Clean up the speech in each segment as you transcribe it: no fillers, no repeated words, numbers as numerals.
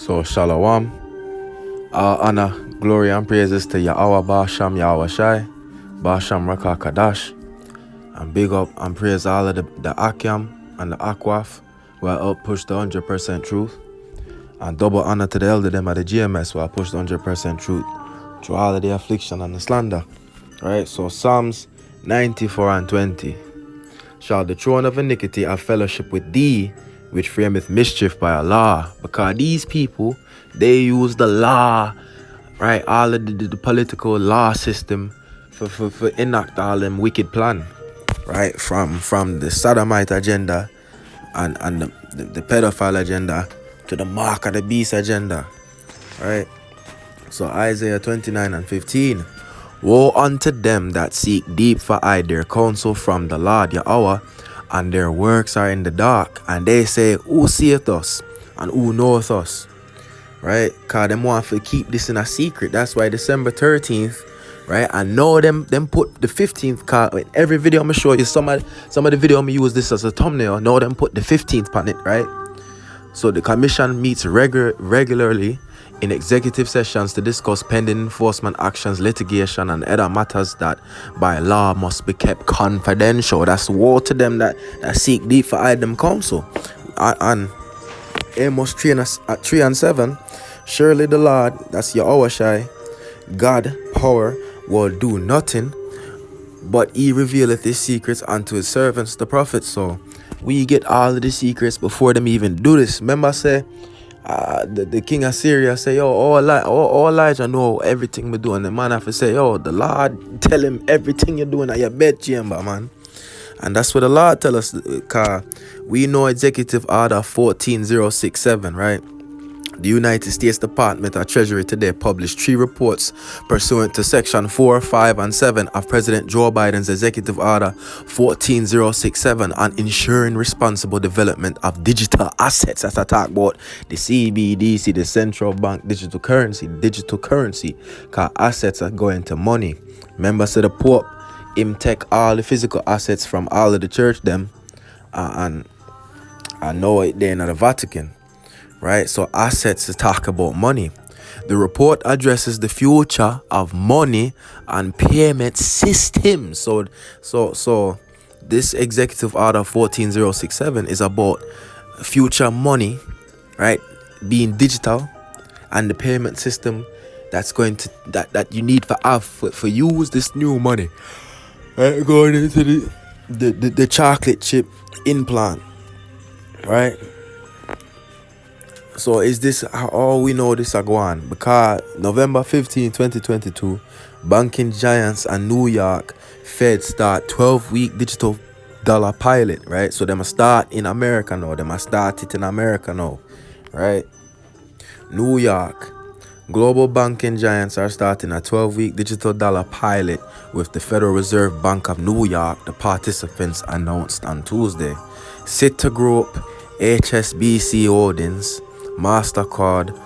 So Shalom, all honor, glory and praises to Yahweh Basham Yahweh Shai, Basham Raka Kadash, and big up and praise all of the Akyam and the Akwaf who help push the 100% truth, and double honor to the elder them at the GMS who have pushed the 100% truth through all of the affliction and the slander. Right, so Psalms 94 and 20. Shall the throne of iniquity have fellowship with thee, which frameth mischief by a law? Because these people, they use the law, right? All of the political law system for enact all them wicked plan, right? From the sodomite agenda and the pedophile agenda to the mark of the beast agenda, right? So Isaiah 29 and 15. Woe unto them that seek deep for their counsel from the Lord Yahweh, and their works are in the dark, and they say, who seeth us and who knoweth us? Right? Because them want to keep this in a secret. That's why December 13th, right? I know them put the 15th card in every video. I'm gonna show you some of the video. I'm gonna use this as a thumbnail. Know them put the 15th on it, right? So the commission meets regularly in executive sessions to discuss pending enforcement actions, litigation, and other matters that by law must be kept confidential. That's war to them that seek deep for them counsel. And Amos 3 and 7, surely the Lord, that's Yahweh Shai, God, power, will do nothing, but he revealeth his secrets unto his servants, the prophets. So we get all of the secrets before them even do this. Remember I say, the king of Syria say, yo, all Elijah know everything we do. And the man have to say, yo, the Lord tell him everything you're doing at your bedchamber, man. And that's what the Lord tell us, because we know Executive Order 14067, right? The United States Department of Treasury today published 3 reports pursuant to Section 4, 5, and 7 of President Joe Biden's Executive Order 14067 on ensuring responsible development of digital assets. As I talk about the CBDC, the central bank digital currency, because assets are going to money. Members of the Pope, him take all the physical assets from all of the church them, and I know it there in the Vatican. Right, so assets to talk about money. The report addresses the future of money and payment systems. So this Executive Order 14067 is about future money, right, being digital, and the payment system that's going to that you need for use this new money, right, going into the chocolate chip implant, right. So is this how we know this are going? Because November 15, 2022, banking giants and New York Fed start 12-week digital dollar pilot, right? So they must start in America now. They must start it in America now, right? New York. Global banking giants are starting a 12-week digital dollar pilot with the Federal Reserve Bank of New York, the participants announced on Tuesday. Citigroup, HSBC Holdings, MasterCard,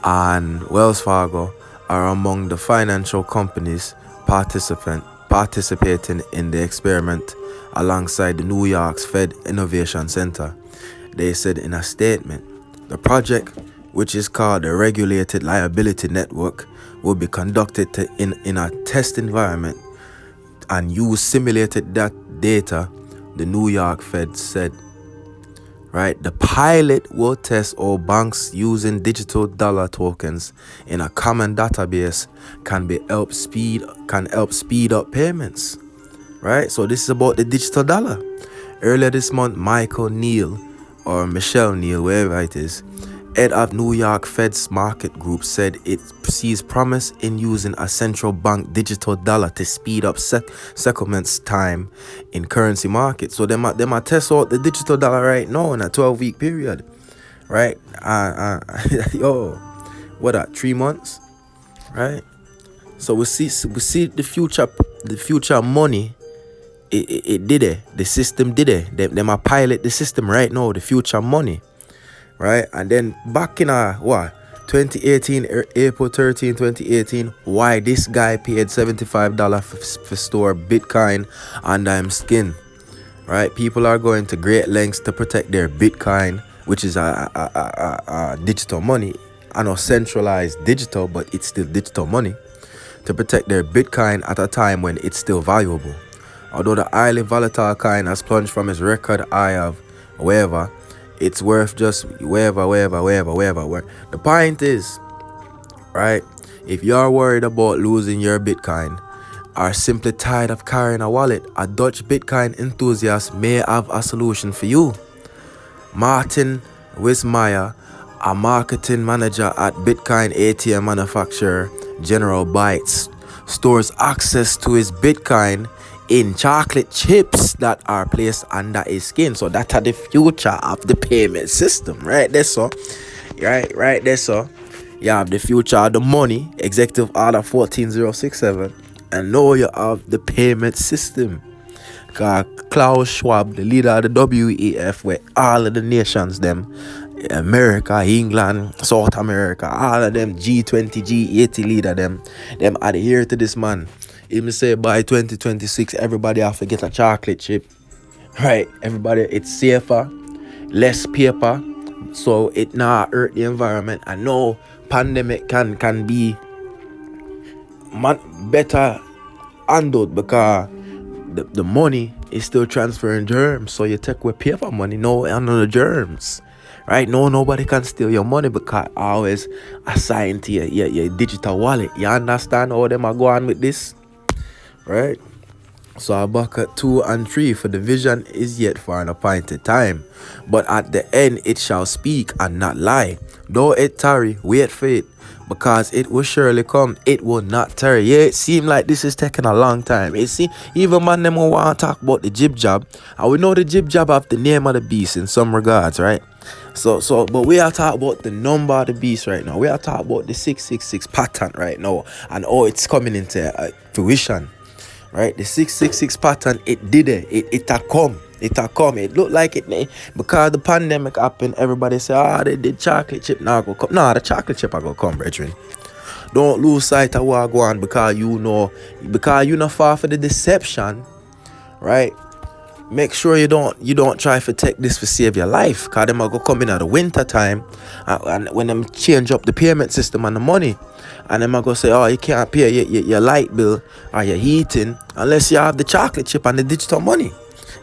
and Wells Fargo are among the financial companies participating in the experiment alongside the New York's Fed Innovation Center. They said in a statement, the project, which is called the Regulated Liability Network, will be conducted in a test environment and use simulated data, the New York Fed said. Right, the pilot will test all banks using digital dollar tokens in a common database can help speed up payments. Right, so this is about the digital dollar. Earlier this month, Michael Neal or Michelle Neal, wherever it is, head of New York Fed's market group, said it sees promise in using a central bank digital dollar to speed up settlements time in currency markets. So they might test out the digital dollar right now in a 12-week period, right? Yo, what that 3 months, right? So we see the future money. It did it. The system did it. They might pilot the system right now. The future money. Right, and then back in 2018, April 13, 2018, why this guy paid $75 for store Bitcoin under him skin, right? People are going to great lengths to protect their Bitcoin, which is a digital money, I know centralized digital, but it's still digital money, to protect their Bitcoin at a time when it's still valuable. Although the highly volatile coin has plunged from its record high of wherever, it's worth just wherever. The point is, right, if you're worried about losing your Bitcoin or simply tired of carrying a wallet, a Dutch Bitcoin enthusiast may have a solution for you. Martin Wismaier, a marketing manager at Bitcoin ATM manufacturer General Bytes, stores access to his Bitcoin in chocolate chips that are placed under his skin. So that's the future of the payment system, right there, so. Right there, so. You have the future of the money, Executive Order 14067, and now you have the payment system. Klaus Schwab, the leader of the WEF, where all of the nations, them, America, England, South America, all of them, G20, G80 leader, them adhere to this man. Even say by 2026, everybody have to get a chocolate chip. Right? Everybody, it's safer, less paper, so it not hurt the environment. I know pandemic can be better handled because the money is still transferring germs. So you take away paper money, no handle the germs. Right? No, nobody can steal your money because always assigned to your digital wallet. You understand how them are going with this? Right? So Habakkuk 2 and 3, for the vision is yet for an appointed time, but at the end it shall speak and not lie. Though it tarry, wait for it, because it will surely come, it will not tarry. Yeah, it seems like this is taking a long time. You see, even man them want to talk about the jib job, and we know the jib job have the name of the beast in some regards, right? But we are talking about the number of the beast right now. We are talking about the 666 pattern right now, and it's coming into fruition. Right, the 666 pattern, it did it. It a come. It looked like it because the pandemic happened. Everybody say, they did chocolate chip now go come. Nah, the chocolate chip I go come, brethren. Don't lose sight of what go on because you not far for the deception, right? Make sure you don't try to take this to save your life, because them are go come in at the winter time, and when them change up the payment system and the money, and them are go say, you can't pay your light bill or your heating unless you have the chocolate chip and the digital money.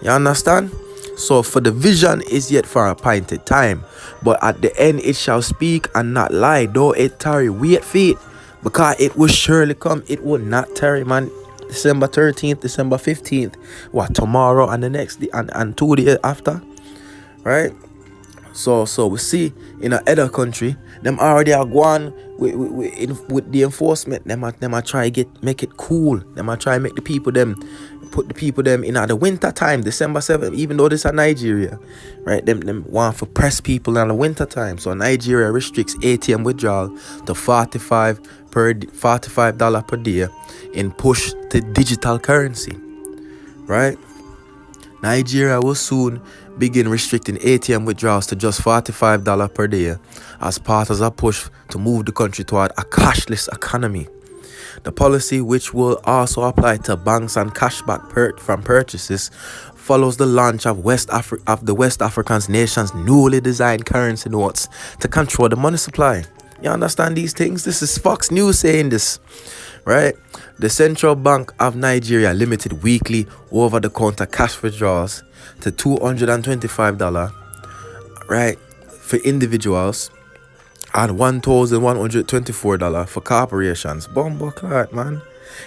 You understand? So for the vision is yet for a appointed time, but at the end it shall speak and not lie. Though it tarry, wait for it, because it will surely come. It will not tarry, man. December 13th, December 15th, tomorrow and the next day and 2 days after, right? So we see in a other country, them already are going with the enforcement. Them are try make it cool. Them are try make put the people them in the winter time, December 7th. Even though this is Nigeria, right? Them want to press people in the winter time. So Nigeria restricts ATM withdrawal to $45 per day in push to digital currency, right? Nigeria will soon begin restricting ATM withdrawals to just $45 per day as part of a push to move the country toward a cashless economy. The policy, which will also apply to banks and cashback from purchases, follows the launch of the West African nation's newly designed currency notes to control the money supply. You understand these things? This is Fox News saying this, right? The Central Bank of Nigeria limited weekly over-the-counter cash withdrawals to $225, right, for individuals and $1,124 for corporations. Bumbleclad, man.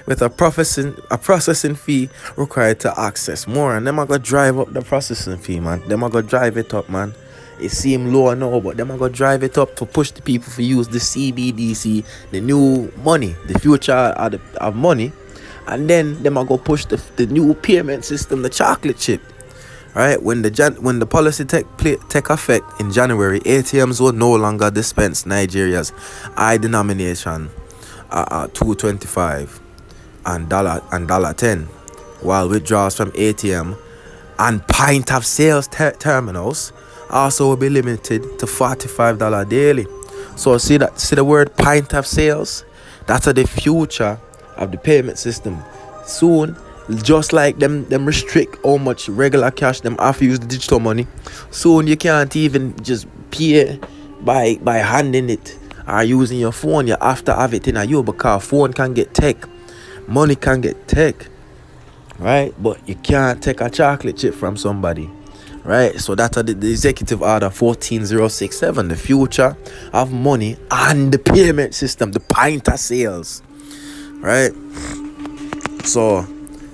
With a processing fee required to access more. And them are going to drive up the processing fee, man. Them are going to drive it up, man. It seems low now, but them are going to drive it up to push the people to use the CBDC, the new money, the future of money. And then them are going to push the new payment system, the chocolate chip. Right? When the policy take effect in January, ATMs will no longer dispense Nigeria's high denomination $2.25 and $1.10, while withdrawals from ATM and point of sales terminals also will be limited to $45 daily. So see the word point of sales? That's the future of the payment system. Soon, just like them restrict how much regular cash them have to use the digital money, soon you can't even just pay by handing it are using your phone, you have to have it in a you, because phone can get tech, money can get tech, right? But you can't take a chocolate chip from somebody, right? So that's the executive order 14067, the future of money and the payment system, the point of sales, right? So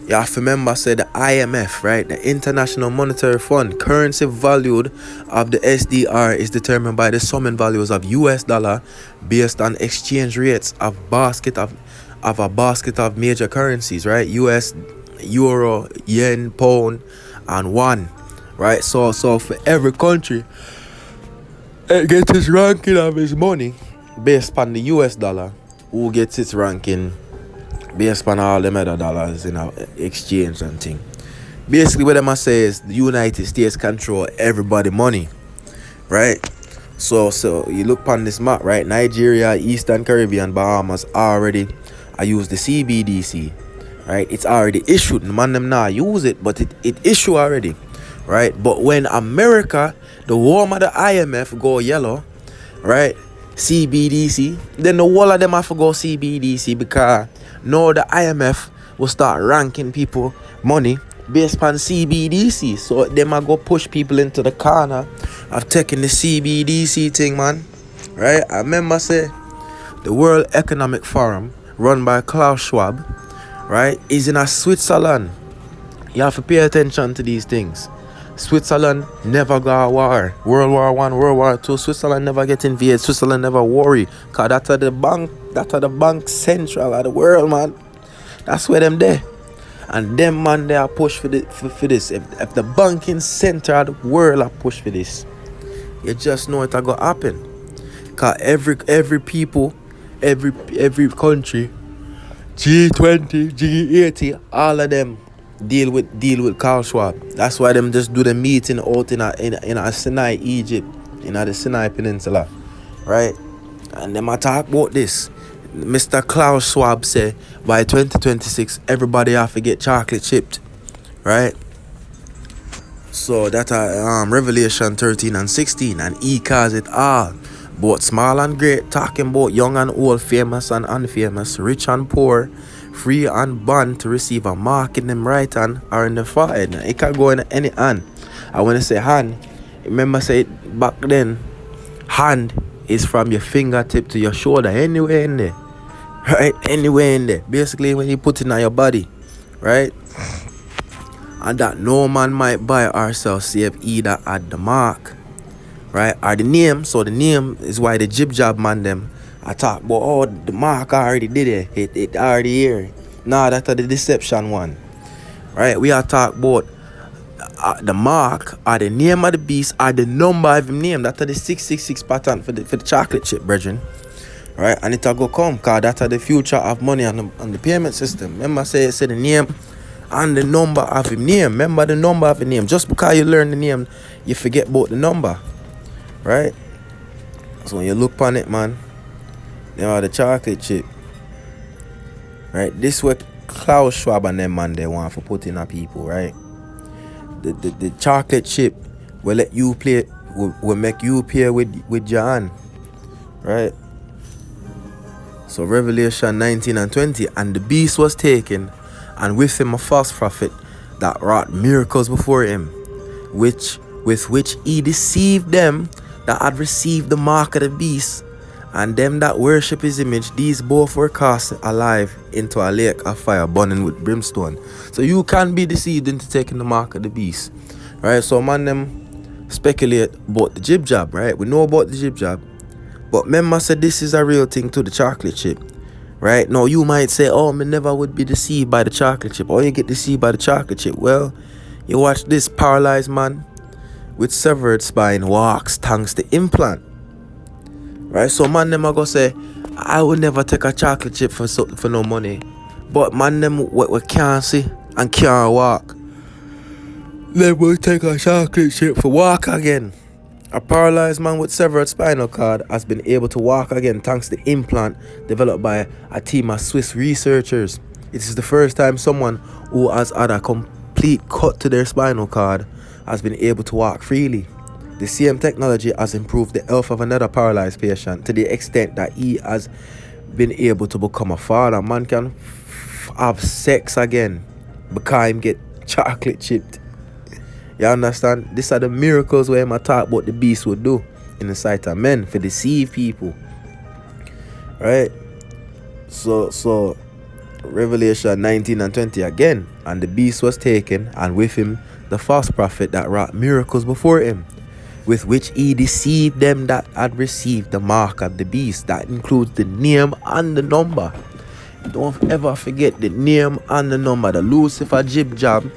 you have to remember, say the IMF, right, the International Monetary Fund, currency valued of the SDR is determined by the sum and values of US dollar based on exchange rates of a basket of major currencies, right? US, euro, yen, pound, and won, right? So for every country, it gets its ranking of its money based upon the US dollar, who gets its ranking based upon all them other dollars in our exchange and thing. Basically, what I say is the United States control everybody money, right? So you look upon this map, right? Nigeria, Eastern Caribbean, Bahamas already I use the CBDC, right? It's already issued. The man them now use it, but it issue already, right? But when America, the warm of the IMF go yellow, right? CBDC, then the whole of them have to go CBDC, because now the IMF will start ranking people money based on CBDC. So they might go push people into the corner of taking the CBDC thing, man. Right? I remember say the World Economic Forum, run by Klaus Schwab, right, is in a Switzerland. You have to pay attention to these things. Switzerland never got a war. World War I, World War II, Switzerland never get invaded. Switzerland never worry. Cause that's the bank central of the world, man. That's where them there. And them man they are push for this. If the banking center of the world are push for this, you just know it gonna happen. Cause every people, every country, G20, G80, all of them deal with Klaus Schwab. That's why them just do the meeting out in a Sinai, Egypt, in the Sinai Peninsula, right? And them talk about this. Mr. Klaus Schwab say by 2026 everybody have to get chocolate chipped, right? So that Revelation 13 and 16, and he calls it all, both small and great, talking about young and old, famous and unfamous, rich and poor, free and bond, to receive a mark in them right hand or in the forehead. Now, it can go in any hand. I want to say hand. Remember, say back then, hand is from your fingertip to your shoulder, anywhere in there, right? Anywhere in there. Basically, when you put it on your body, right? And that no man might buy or sell save either at the mark, right, or the name. So the name is why the jib job man them I talk about, oh, the mark already did it. It already here. Nah, that's the deception one. Right? We are talk about the mark or the name of the beast or the number of him name. That's the 666 pattern for the chocolate chip, brethren. Right? And it'll go come, because that's the future of money on the payment system. Remember, I say the name and the number of him name. Remember the number of him name. Just because you learn the name, you forget about the number. Right? So when you look upon it, man, they are the chocolate chip, right? This what Klaus Schwab and them man they want for putting on people, right? The chocolate chip will let you play, will make you pay with John, right? So Revelation 19 and 20, and the beast was taken, and with him a false prophet that wrought miracles before him, with which he deceived them that had received the mark of the beast, and them that worship his image. These both were cast alive into a lake of fire burning with brimstone. So you can be deceived into taking the mark of the beast, right? So man them speculate about the jib job, right? We know about the jib job, but remember said this is a real thing to the chocolate chip, right? Now you might say, oh, me never would be deceived by the chocolate chip, or you get deceived by the chocolate chip. Well, you watch this paralyzed man with severed spine walks thanks to implant. Right, so man them are gonna say, I will never take a chocolate chip for no money. But man them what can't see and can't walk, they will take a chocolate chip for walk again. A paralyzed man with severed spinal cord has been able to walk again thanks to implant developed by a team of Swiss researchers. It is the first time someone who has had a complete cut to their spinal cord has been able to walk freely. The same technology has improved the health of another paralyzed patient to the extent that he has been able to become a father. Man can have sex again because him get chocolate chipped. You understand? These are the miracles where I talk about the beast would do in the sight of men for deceive people. Right? So Revelation 19 and 20 again. And the beast was taken, and with him the false prophet that wrought miracles before him, with which he deceived them that had received the mark of the beast. That includes the name and the number. Don't ever forget the name and the number. The Lucifer jib jab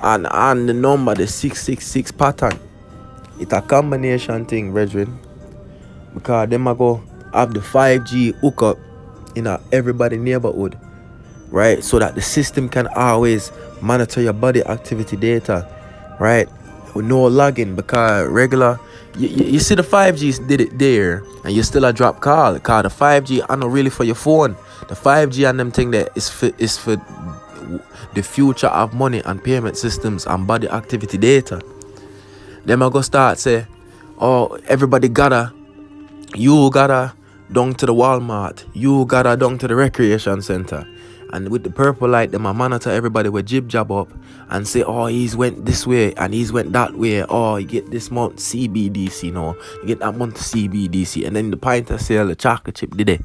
and the number, the 666 pattern. It's a combination thing, brethren. Because them are go have the 5G hookup in everybody neighborhood. Right? So that the system can always monitor your body activity data. Right? With no logging, because regular you see the 5G did it there, and you still a drop call. Because the 5G are not really for your phone. The 5G and them thing there is for the future of money and payment systems and body activity data. Them I go start say, oh, everybody you gotta down to the Walmart, you gotta down to the recreation center. And with the purple light, them I monitor everybody with jib jab up and say, oh, he's went this way and he's went that way. Oh, you get this month CBDC, no, you get that month CBDC. And then the pinter sell the chocolate chip did it.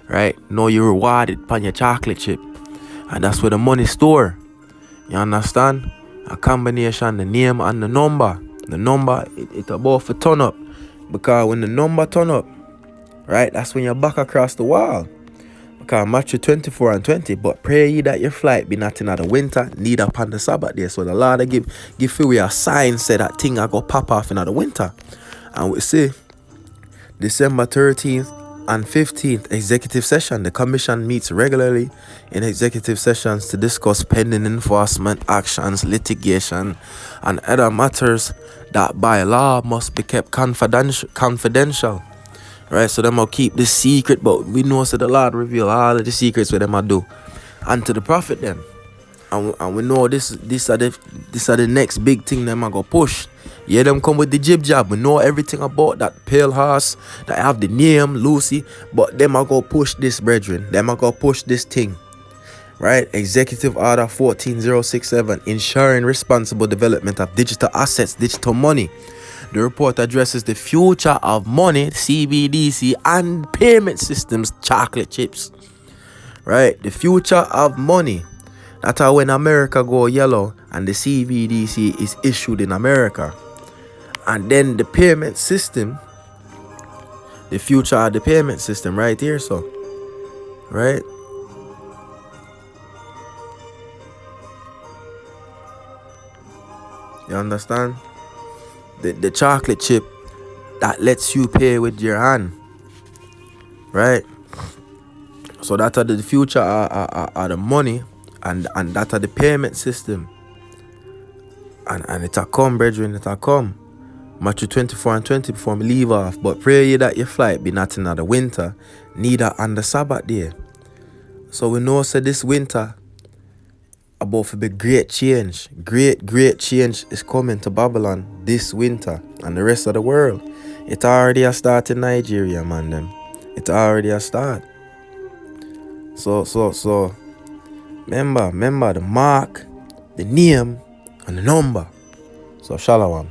Right? No, you rewarded upon your chocolate chip. And that's where the money store. You understand? A combination, the name and the number. The number, it about to turn up. Because when the number turn up, right, that's when you're back across the wall. Because Matthew 24 and 20, but pray ye that your flight be not in the winter, neither upon the Sabbath day. So the Lord give you a sign, say that thing I go pop off in the winter. And we see December 13th and 15th executive session. The commission meets regularly in executive sessions to discuss pending enforcement actions, litigation, and other matters that by law must be kept confidential. Right, so them will keep this secret, but we know so the Lord reveal all of the secrets what them will do. And to the prophet them. And we know this are the next big thing them are go push. Yeah, them come with the jib jab. We know everything about that pale horse, that have the name Lucy, but them are go push this, brethren. Them are go push this thing. Right? Executive Order 14067, ensuring responsible development of digital assets, digital money. The report addresses the future of money, CBDC, and payment systems, chocolate chips. Right? The future of money. That's how when America go yellow and the CBDC is issued in America. And then the payment system, the future of the payment system right here, so. Right? You understand? The chocolate chip that lets you pay with your hand. Right? So that are the future are the money and that are the payment system. And it'll come, brethren, it'll come. Matthew 24 and 20 before me leave off. But pray ye that your flight be not in the winter, neither on the Sabbath day. So we know so this winter about to be great change. Great change is coming to Babylon this winter and the rest of the world. It already has started in Nigeria, man, them. It already has started. So remember the mark, the name, and the number. So shalom.